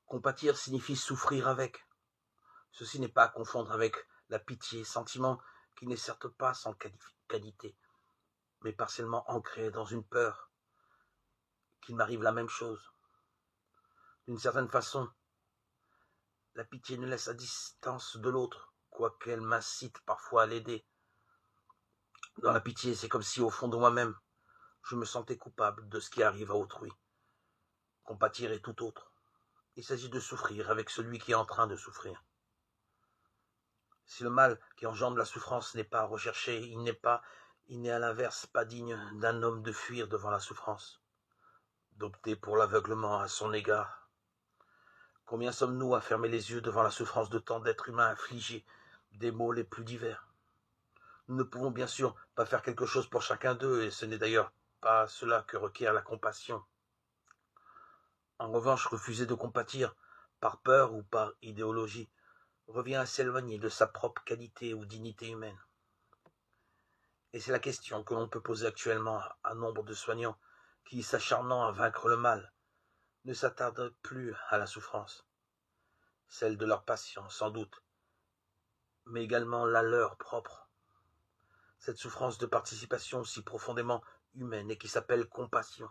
Compatir signifie souffrir avec. Ceci n'est pas à confondre avec la pitié, sentiment qui n'est certes pas sans qualité, mais partiellement ancré dans une peur qu'il m'arrive la même chose. D'une certaine façon, la pitié ne laisse à distance de l'autre, quoiqu'elle m'incite parfois à l'aider. Dans la pitié, c'est comme si au fond de moi-même, je me sentais coupable de ce qui arrive à autrui. Compatir est tout autre. Il s'agit de souffrir avec celui qui est en train de souffrir. Si le mal qui engendre la souffrance n'est pas recherché, il n'est à l'inverse pas digne d'un homme de fuir devant la souffrance, d'opter pour l'aveuglement à son égard. Combien sommes-nous à fermer les yeux devant la souffrance de tant d'êtres humains affligés des maux les plus divers? Nous ne pouvons bien sûr pas faire quelque chose pour chacun d'eux, et ce n'est d'ailleurs pas cela que requiert la compassion. En revanche, refuser de compatir, par peur ou par idéologie, revient à s'éloigner de sa propre qualité ou dignité humaine. Et c'est la question que l'on peut poser actuellement à nombre de soignants qui, s'acharnant à vaincre le mal, ne s'attardent plus à la souffrance, celle de leurs patients sans doute, mais également la leur propre. Cette souffrance de participation si profondément humaine et qui s'appelle compassion.